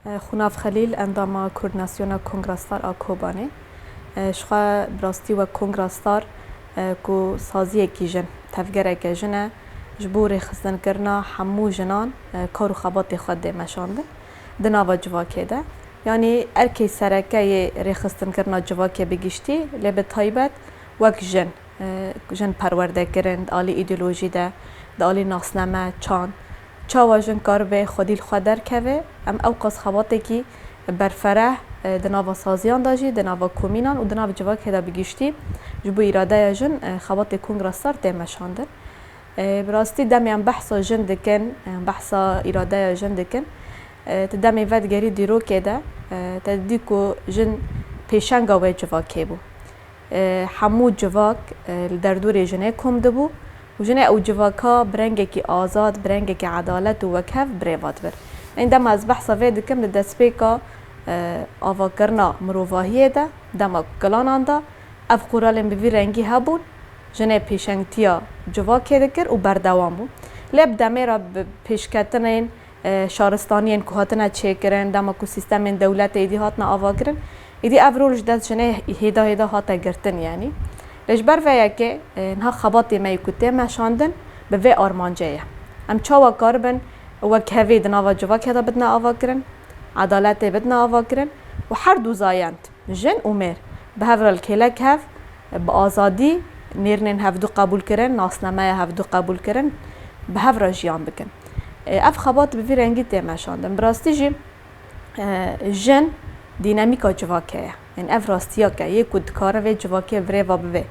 خناف خلیل اندام کوردناسیونا کنگرستار آکوبانه شخوا براستی و کنگرستار کو سازی کی جن تفگره که جنه جبور خستن کرنا همو جنان کارو خبات خود مشانده دناوا جواکه ده یعنی ارکی سرکه رخستن کرنا جواکه بگشتی لب تایبت وک جن پرورده کرند آلی ایدئولوژی ده آلی ناسنامه چاوا جن کار به خودیل خودر که ام اوقاس خواته کی برفره دناوا سازیان داجی دناوا کومینان و دناوا جواکه ده بگشتی جبو اراده جن خوات کنگرستار دمشانده براستی دمیم بحثا جن دکن بحثا اراده جن دکن تدمی ودگری دیرو که ده تدیکو جن پیشنگا و جواکه بو همو جواک در دور جنه کم دبو و جنه او جواکا برنگه کی آزاد برنگه کی عدالت و وکف بریوات بر این دم از بحثا وید کم دست پیکا آوا کرنا مروواهیه ده دم گلانان ده اف قرالن بوی رنگی هبون جنه پیشنگتیا جواکه دکر و بردوام بو لب دمه را پیشکتنین شارستانیان که هاتنا چه کرن دم کو سیستم دولت ایدی هاتنا آوا کرن ایدی افرولش دست جنه هیدا هاتا گرتن یعنی لش بر ویا که نه خباتی میکوته مشاندن به وی آرمانجه ام چاوا کاربن و کهوی دناوا جواکه دا بدنا آوا کرن عدالت بدنا آوا کرن و هر دو زایند جن و میر به هفرال کلک هف با آزادی نیرنین هفدو قبول کرن ناسنامه هفدو قبول کرن به هفرال جیان بکن اف خبات به رنگی تماشاندن براستی جی جن دینامیکا جواکه این اف راستیا که یک کار و جواکه وری و به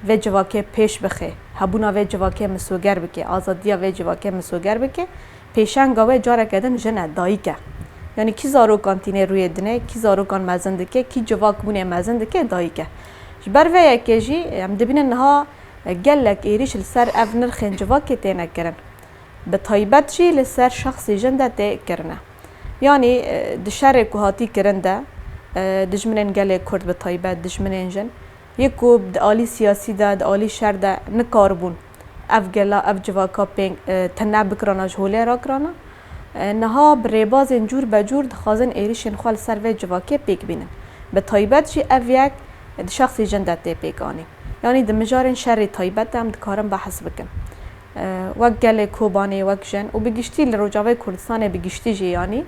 و جواکه پیش بخه هبونا و جواکه مسوگر بکه آزادیا و جواکه مسوگر بکه پیشنگا و جاره کردن جن دایکه یعنی کی زارو کانتینه روی دنه کی زارو کان مزنده که کی جواک بونه مزنده که دایکه بر و یکیجی هم دبینن ها گلک ایریش لسر اف نرخن جواکه تینه کرن به طایبت جی لسر شخصی جنده تی کرنه یعنی دشاره که هاتی کرنده دجمنن گله کرد به طایبت دجمنن جن یکو دالی سیاسی ده دالی شر ده نکاربون اف گلا اف جواکا پینگ تناب کرنا جهوله را کرنا نها برباز جور بجور دخازن ایریشن خال سر و جواکه پیک بینن به طایبت جی اف یک شخصی جنده تی پیکانی یعنی دمجارن شر طایبت هم دکارم بحث بکن وک گله کوبانی وک جن و بگشتی لروجاوی کردستان بگشتی جیانی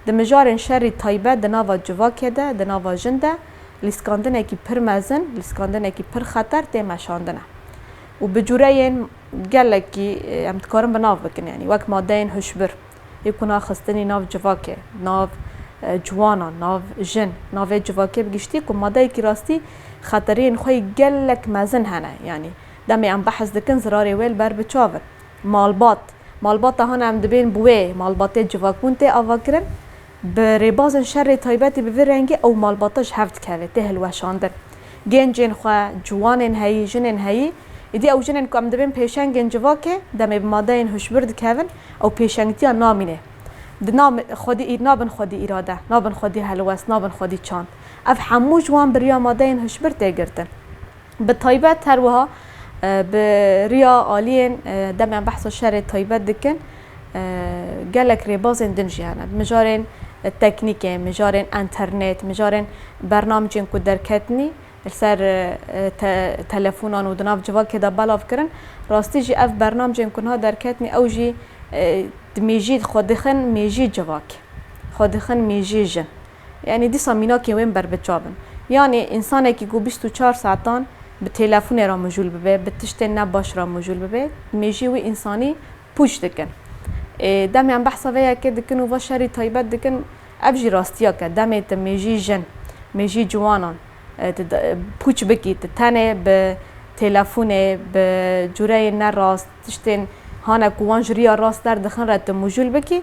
دمجارن شر طایبت دناوا جواکه ده دناوا جنده لیسکاندنه کی پر مزن لیسکاندنه کی پر خطر تی مشاندنه و بجورین گله کی هم دکارم بناو بکن یعنی وک ماده هشبر یکونا خستنی ناو جواکه ناو جوانا ناو جن ناو جواکه بگشتی که ماده کی راستی خطرین خوی گلک مزن هنه یعنی دمی ام بحث دکن زراری ویل بر بچاور مالبات هان ام دبین بوه مالبات جواکون تی آوا کرن بربازن شر طایبتی به رنگی او مالباتش هفت که ته الوشاندن گنجین خو جوانن هی جنن هی ایدی او جنن کم دبین پیشنگن جواکه دمی ماده این هشبرد کهون او پیشنگتیا نامینه نام خودی نابن خودی اراده نابن خودی هلوس نابن خودی چاند اف همو جوان بریا ماده این هشبرد تگرتن به طایبت هروها به ریا عالین دم بحث شر طایبت دکن گلک ریبازن دنجی هنه مجارن تکنیک مجارن انترنت مجارن برنامجین کو درکتنی سر تلفونان و دناف جواکه دا بلاف کرن راستی جی اف برنامجین کنها درکتنی او جی دمیجید خودخن میجی جواک خودخن میجی جن یعنی دی سامینا که وین بر بچابن یعنی انسانه که گو 24 ساعتان به تلفن را مجول ببه به تشت نباش را مجول ببه میجی و انسانی پوش دکن دمی هم بحثا ویا که دکن و شری طایبت دکن ابجی راستیا که دمی تا میجی جن میجی جوانان پوچ بکی تنه به تلفن به جوره نراست تشتین هانا کوان جریا راست در دخن را تا مجول بکی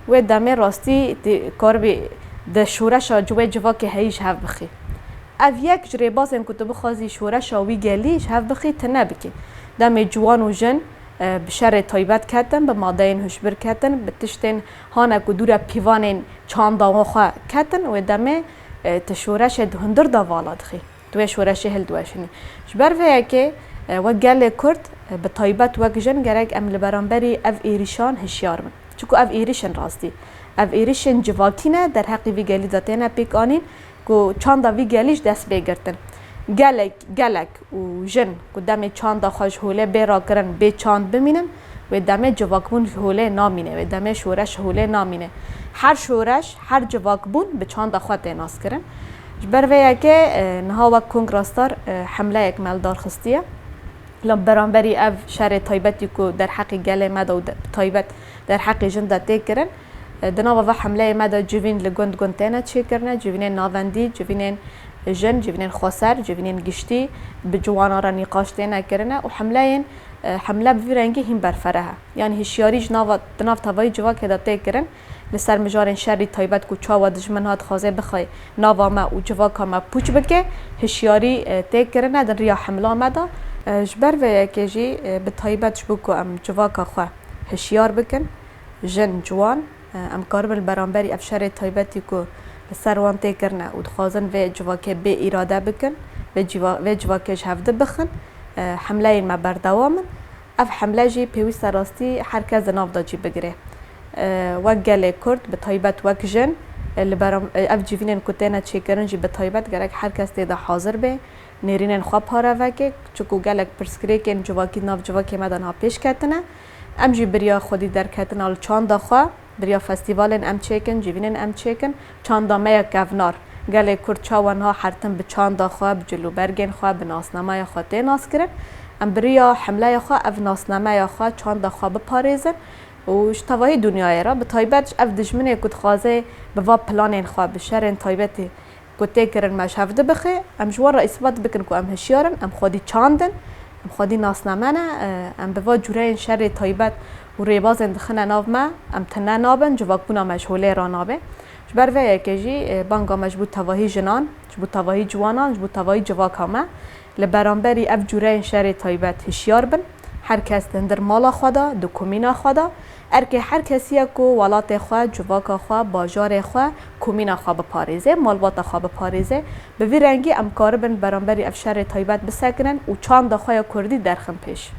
و دمی راستی کار بی ده شورش جوه جوا که هیش هف بخی اف یک جری بازن کتب خازی شورش وی گلیش هف بخی تنه بکی دم جوان و جن بشر طایبت کتن به ماده این هشبر کتن به تشتین هانا کدور پیوان چاند و خواه کتن و دم تشورش هندر دوالا دخی دوی شورش هل دوشنی جبر ویا که و گل کرد به طایبت و جن گرگ ام لبرانبری اف ایریشان هشیار من چکو اف ایریشن راستی اف ایریشن جواکینه در حقی وی گلی داتینا پیکانین کو چاندا وی گلیش دست بگرتن گلک و جن کو دم چاندا خوش هوله برا کرن به چاند بمینن و دم جواکبون هوله نامینه و دم شورش هوله نامینه هر شورش هر جواکبون به چاندا خود تیناس کرن جبر ویا که نها وک کنگراستار حمله یک ملدار خستیه لام برانبری اف شهر تایبتی کو در حق گله مدا و تایبت در حق جندا تکرن دنا و حمله مدا جوین لگند گنتنا چی کرنه جوین ناوندی جوین جن جوین خسر جوین گشتی به جوانا را نقاش تینا کرنه و حمله بفرنگی هم برفرها یعنی هشیاریش ناو توای جوا که داته کرن لسر مجارن شری تایبت کو چا و دشمن هات خوازه بخوای ناوا ما و جوا کما پوچ بکه هشیاری ته کرنه در ریا حمله مدا جبر و یکیجی به تایبت بو کو ام جوا کا خو هشیار بکن جن جوان ام کاربل برانبری افشار تایبتی کو لسر وان ته کرنه و خوازن و جوا که به اراده بکن و جوا که هفته بخن حمله ما بردوامن اف حمله جی پیوست راستی هر کس ناف داجی بگیره وک گله کرد به تایبت وک جن لبرام اف جیوینن کتنا چیکرن جی به تایبت گرک هر کس تیدا حاضر به نیرینن خواب پاره وکه چکو گلک پرسکری کن جواکی ناف جواکی مدن ها پیش کتنه ام جی بریا خودی در کتن آل چاندا خوا بریا فستیوالن ام چیکن جیوینن ام چیکن چاندا میا گونار گله کرد چاوان ها حرتن به چاندا خوا به جلو برگن خوا به ناسنامه خوا تیناس کرن ام بریا حمله خوا اف ناسنامه خوا چاندا خوا بپاریزن و شتوای دنیای را به تایبتش اف دشمنه کد خوازه به وا پلان خوا به شرن تایبتی کد کرن مش هفته بخه ام جوار را اثبات بکن کو ام هشیارن ام خودی چاندن ام خودی ناسنامه ام به وا جوره شر تایبت و ریباز اندخنه ناو ما ام تنه نابن جواک بونا مشهوله را نابه جبر و یکیجی بانگا مجبوط تواهی جنان جبوط تواهی جوانان جبوط تواهی جواک همه لبرانبری اف جوره شر تایبت هشیار بن هر کس در مالا خدا دکومینا خدا ارکه هر کسی کو ولات خوا جواک خوا باجار خوا کومینا خوا بپاریزه مالوات خوا بپاریزه به وی رنگی ام کاربن برانبری افشار تایبت بسکنن و چاند خوا کردی درخم پیش